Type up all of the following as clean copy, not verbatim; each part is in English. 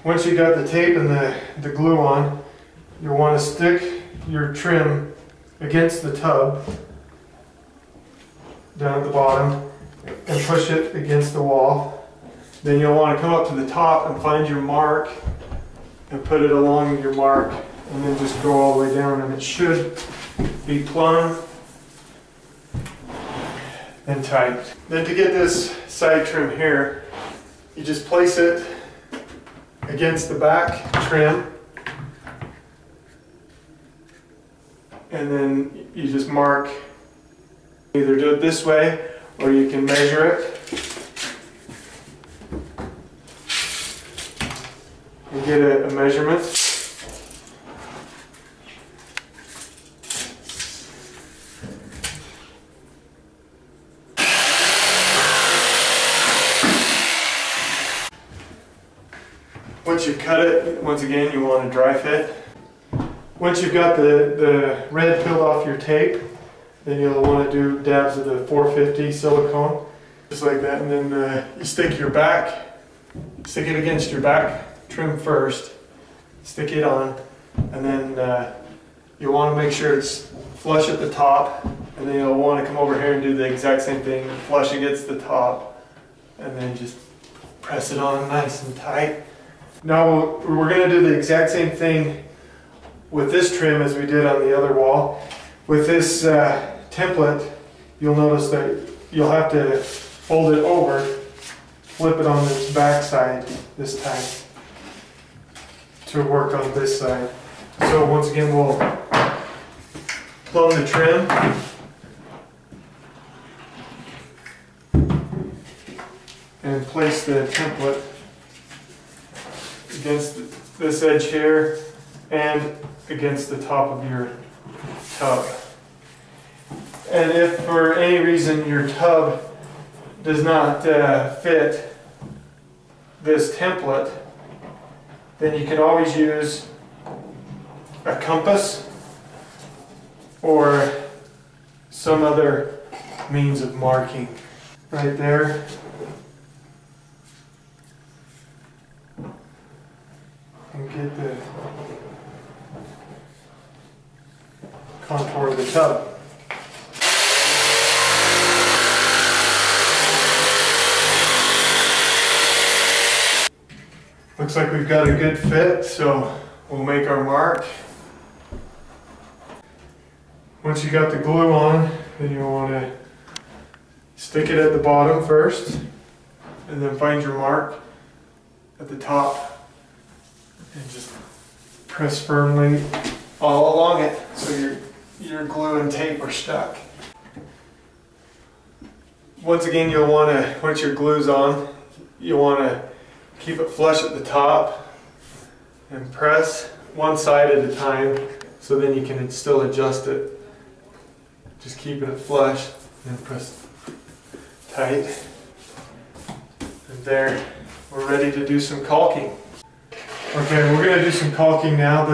Once you got the tape and the glue on, you'll want to stick your trim against the tub down at the bottom and push it against the wall. Then you'll want to come up to the top and find your mark and put it along your mark, and then just go all the way down, and it should be plumb and tight. Then to get this side trim here, you just place it against the back trim, and then you just mark. Either do it this way or you can measure it and get a measurement. Once you cut it, once again you want to dry fit. Once you've got the red peeled off your tape, then you'll want to do dabs of the 450 silicone, just like that, and then you stick it against your back trim first, stick it on, and then you want to make sure it's flush at the top, and then you'll want to come over here and do the exact same thing, flush against the top, and then just press it on nice and tight. Now we're going to do the exact same thing with this trim as we did on the other wall. With this template, you'll notice that you'll have to fold it over, flip it on its back side this time to work on this side. So once again, we'll plumb the trim and place the template against this edge here and against the top of your tub. And if for any reason your tub does not fit this template, then you can always use a compass or some other means of marking. Right there. And get the contour of the tub. Looks like we've got a good fit, so we'll make our mark. Once you got the glue on, then you'll want to stick it at the bottom first, and then find your mark at the top and just press firmly all along it so your glue and tape are stuck. Once again, you'll want to, once your glue's on, you'll want to keep it flush at the top and press one side at a time, so then you can still adjust it. Just keeping it flush and press tight. And there, we're ready to do some caulking. Okay, we're going to do some caulking now.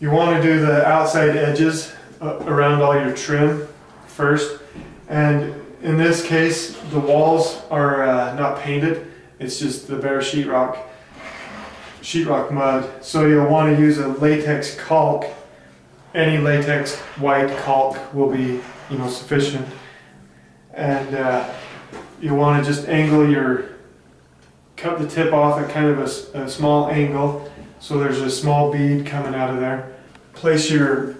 You want to do the outside edges around all your trim first. And in this case, the walls are not painted. It's just the bare sheetrock mud. So you'll want to use a latex caulk. Any latex white caulk will be, sufficient. And you want to just cut the tip off at kind of a small angle, so there's a small bead coming out of there. Place your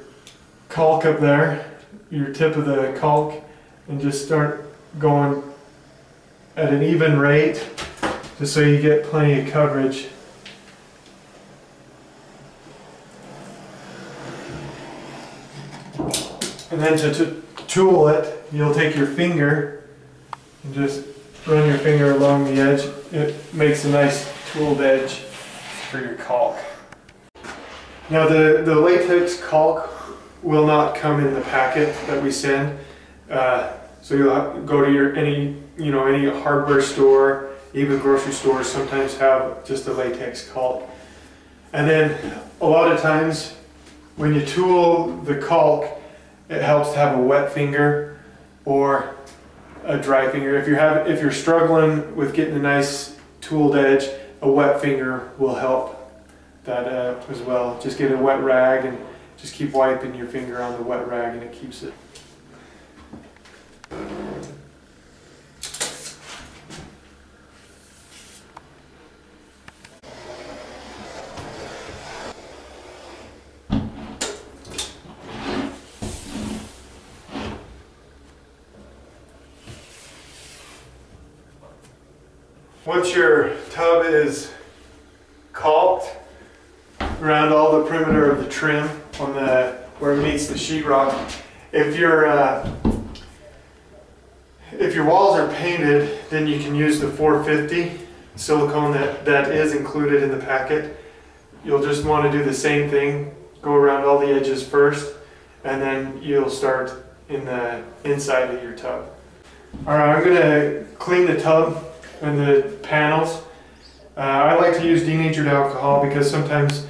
caulk up there, your tip of the caulk, and just start going at an even rate, just so you get plenty of coverage. And then to tool it, you'll take your finger and just run your finger along the edge. It makes a nice tooled edge for your caulk. Now the latex caulk will not come in the packet that we send. So you'll have to go to any hardware store, even grocery stores sometimes have just a latex caulk. And then a lot of times when you tool the caulk, it helps to have a wet finger or a dry finger. If you're struggling with getting a nice tooled edge, a wet finger will help that as well. Just get a wet rag and just keep wiping your finger on the wet rag and it keeps it. Once your tub is caulked around all the perimeter of the trim on the where it meets the sheetrock, if your walls are painted, then you can use the 450 silicone that is included in the packet. You'll just want to do the same thing, go around all the edges first, and then you'll start in the inside of your tub. Alright, I'm going to clean the tub and the panels. I like to use denatured alcohol because sometimes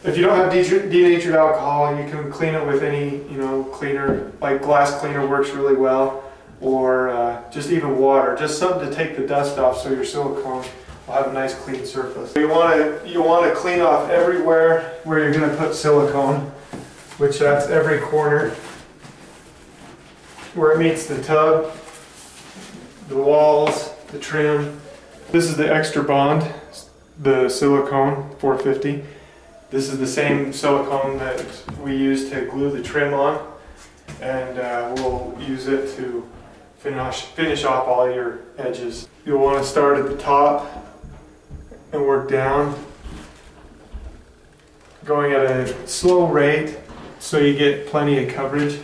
if you don't have denatured alcohol, you can clean it with any cleaner, like glass cleaner works really well, or just even water, just something to take the dust off so your silicone will have a nice clean surface. You want to clean off everywhere where you're going to put silicone, which that's every corner where it meets the tub, the walls, the trim. This is the extra bond, the silicone 450. This is the same silicone that we use to glue the trim on, and we'll use it to finish off all your edges. You'll want to start at the top and work down, going at a slow rate so you get plenty of coverage,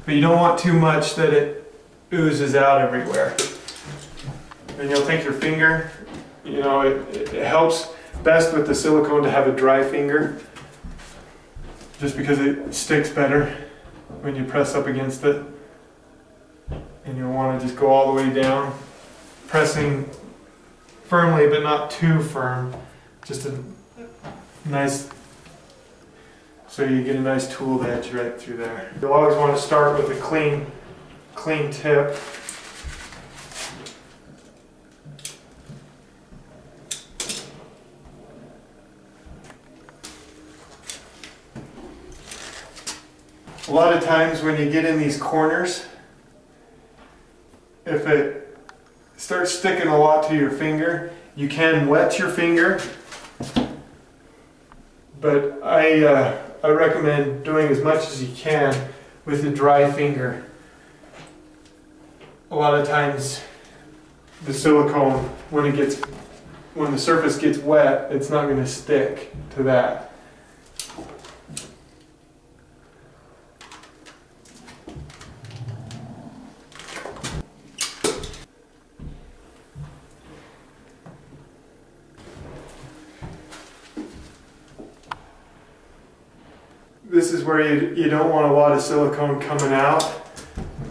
but you don't want too much that it oozes out everywhere. And you'll take your finger, it helps best with the silicone to have a dry finger, just because it sticks better when you press up against it. And you'll want to just go all the way down, pressing firmly but not too firm, just a nice, so you get a nice tool edge right through there. You'll always want to start with a clean tip. A lot of times when you get in these corners, if it starts sticking a lot to your finger, you can wet your finger, but I recommend doing as much as you can with a dry finger. A lot of times the silicone, when the surface gets wet, it's not going to stick to that. This is where you don't want a lot of silicone coming out,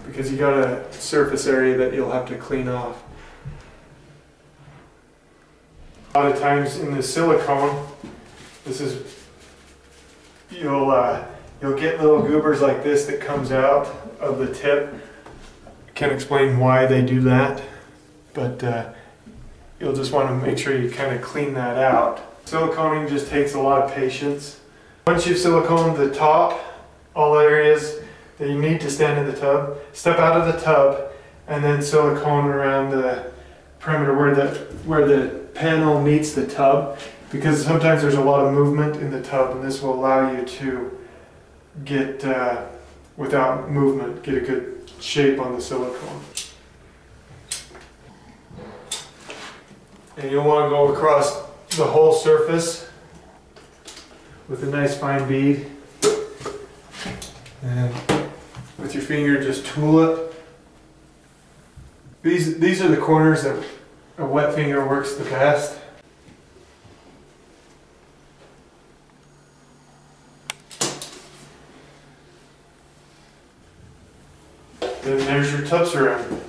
because you got a surface area that you'll have to clean off. A lot of times in the silicone, you'll get little goobers like this that comes out of the tip. I can't explain why they do that, but you'll just want to make sure you kind of clean that out. Siliconing just takes a lot of patience. Once you've siliconed the top, all areas that you need to stand in the tub, step out of the tub and then silicone around the perimeter where the panel meets the tub, because sometimes there's a lot of movement in the tub, and this will allow you to get, without movement, get a good shape on the silicone. And you'll want to go across the whole surface with a nice fine bead, and with your finger just tool it. These are the corners that a wet finger works the best. Then there's your tub surround.